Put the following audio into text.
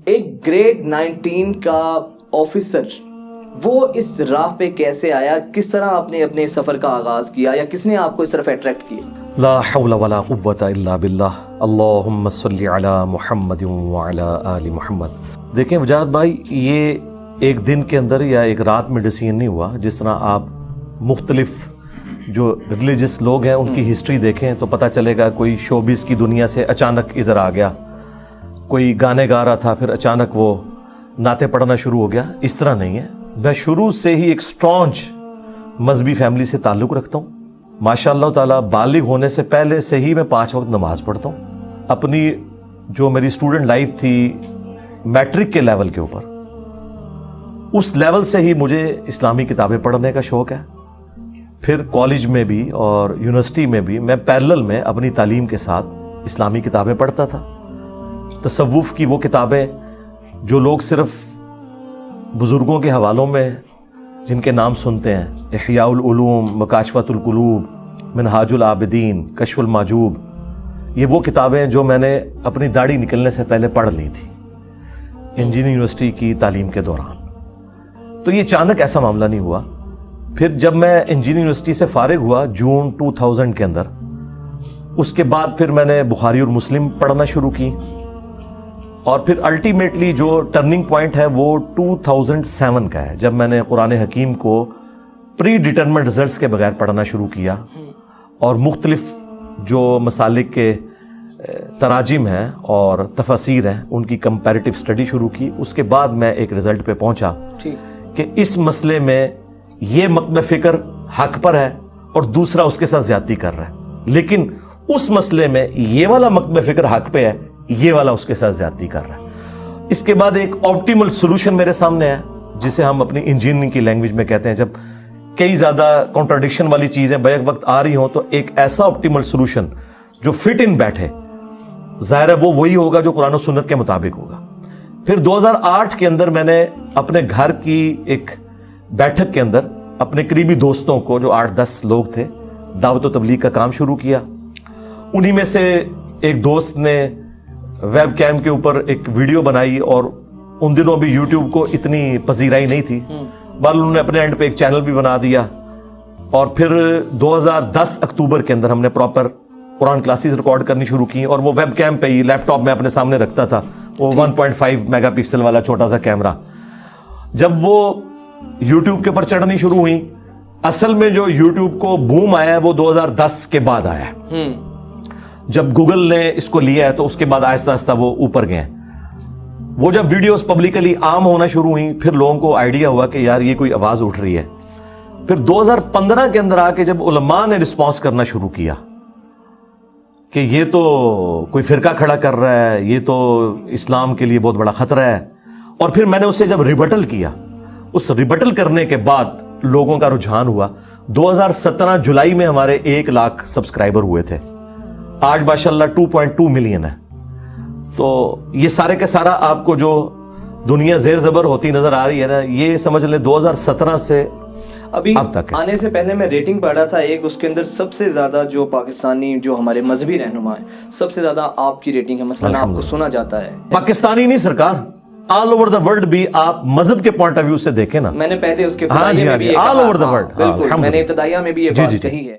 ایک گریڈ 19 کا آفیسر وہ اس راہ پہ کیسے آیا؟ کس طرح آپ نے اپنے سفر کا آغاز کیا یا کس نے آپ کو اس طرف اٹریکٹ کیا؟ لا حول ولا قوة الا باللہ، اللہم صلی علی محمد وعلی آل محمد۔ دیکھیں وجاہت بھائی، یہ ایک دن کے اندر یا ایک رات میں ڈیسیژن نہیں ہوا۔ جس طرح آپ مختلف جو ریلیجس لوگ ہیں ان کی ہسٹری دیکھیں تو پتہ چلے گا کوئی شوبز کی دنیا سے اچانک ادھر آ گیا، کوئی گانے گا رہا تھا پھر اچانک وہ نعتیں پڑھنا شروع ہو گیا۔ اس طرح نہیں ہے، میں شروع سے ہی ایک سٹرانج مذہبی فیملی سے تعلق رکھتا ہوں۔ ماشاء اللہ تعالیٰ بالغ ہونے سے پہلے سے ہی میں 5 وقت نماز پڑھتا ہوں۔ اپنی جو میری اسٹوڈنٹ لائف تھی میٹرک کے لیول کے اوپر، اس لیول سے ہی مجھے اسلامی کتابیں پڑھنے کا شوق ہے۔ پھر کالج میں بھی اور یونیورسٹی میں بھی میں پیرلل میں اپنی تعلیم کے ساتھ اسلامی کتابیں پڑھتا تھا۔ تصوف کی وہ کتابیں جو لوگ صرف بزرگوں کے حوالوں میں جن کے نام سنتے ہیں، احیاء العلوم، مکاشفۃ القلوب، منہاج العابدین، کشف المحجوب، یہ وہ کتابیں جو میں نے اپنی داڑھی نکلنے سے پہلے پڑھ لی تھی انجینئرنگ یونیورسٹی کی تعلیم کے دوران۔ تو یہ اچانک ایسا معاملہ نہیں ہوا۔ پھر جب میں انجینئرنگ یونیورسٹی سے فارغ ہوا جون 2000 کے اندر، اس کے بعد پھر میں نے بخاری اور مسلم پڑھنا شروع کی، اور پھر الٹیمیٹلی جو ٹرننگ پوائنٹ ہے وہ 2007 کا ہے، جب میں نے قرآن حکیم کو پری ڈیٹرمنٹ رزلٹس کے بغیر پڑھنا شروع کیا اور مختلف جو مسالک کے تراجم ہیں اور تفاسیر ہیں ان کی کمپیریٹیو اسٹڈی شروع کی۔ اس کے بعد میں ایک رزلٹ پہ پہنچا کہ اس مسئلے میں یہ مکتب فکر حق پر ہے اور دوسرا اس کے ساتھ زیادتی کر رہا ہے، لیکن اس مسئلے میں یہ والا مکتب فکر حق پہ ہے، یہ والا اس کے ساتھ زیادتی کر رہا ہے۔ اس کے بعد ایک آپٹیمل سولوشن میرے سامنے ہے، جسے ہم اپنی انجینئرنگ کی لینگویج میں کہتے ہیں، جب کئی زیادہ کانٹراڈکشن والی چیزیں بیک وقت آ رہی ہوں تو ایک ایسا آپٹیمل سولوشن جو فٹ ان بیٹھے، ظاہر ہے وہ وہی ہوگا جو قرآن و سنت کے مطابق ہوگا۔ پھر 2008 کے اندر میں نے اپنے گھر کی ایک بیٹھک کے اندر اپنے قریبی دوستوں کو جو 8-10 لوگ تھے دعوت و تبلیغ کا کام شروع کیا۔ انہی میں سے ایک دوست نے ویب کیم کے اوپر ایک ویڈیو بنائی، اور ان دنوں بھی یوٹیوب کو اتنی پذیرائی نہیں تھی، بل انہوں نے اپنے اینڈ پہ ایک چینل بھی بنا دیا۔ اور پھر 2010 اکتوبر کے اندر ہم نے پراپر قرآن کلاسز ریکارڈ کرنی شروع کی، اور وہ ویب کیم پہ ہی لیپ ٹاپ میں اپنے سامنے رکھتا تھا، وہ 1.5 میگا پکسل والا چھوٹا سا کیمرہ۔ جب وہ یوٹیوب کے اوپر چڑھنی شروع ہوئی، اصل میں جو یوٹیوب کو بوم آیا ہے وہ 2010 کے بعد آیا ہے۔ جب گوگل نے اس کو لیا ہے تو اس کے بعد آہستہ آہستہ وہ اوپر گئے۔ وہ جب ویڈیوز پبلکلی عام ہونا شروع ہوئیں، پھر لوگوں کو آئیڈیا ہوا کہ یار یہ کوئی آواز اٹھ رہی ہے۔ پھر 2015 کے اندر آ کے جب علماء نے رسپانس کرنا شروع کیا کہ یہ تو کوئی فرقہ کھڑا کر رہا ہے، یہ تو اسلام کے لیے بہت بڑا خطرہ ہے، اور پھر میں نے اس سے جب ریبٹل کیا، اس ریبٹل کرنے کے بعد لوگوں کا رجحان ہوا۔ 2017 جولائی میں ہمارے 1 لاکھ سبسکرائبر ہوئے تھے، آج ماشاءاللہ 2.2 ملین ہے۔ تو یہ سارے کا سارا آپ کو جو دنیا زیر زبر ہوتی نظر آ رہی ہے نا، یہ سمجھ لیں 2017 سے ابھی اب تک ہے۔ آنے سے پہلے میں ریٹنگ پڑھ رہا تھا ایک، اس کے اندر سب سے زیادہ جو پاکستانی جو ہمارے مذہبی رہنما ہیں سب سے زیادہ آپ کی ریٹنگ ہے، مثلا آپ کو سنا جاتا ہے۔ پاکستانی نہیں سرکار، آل اوور دا ورلڈ بھی آپ مذہب کے پوائنٹ آف ویو سے دیکھیں نا، میں نے پہلے اس کے آل اوور دا ورلڈ، بالکل میں نے ابتدائیہ میں بھی یہ بات کہی ہے۔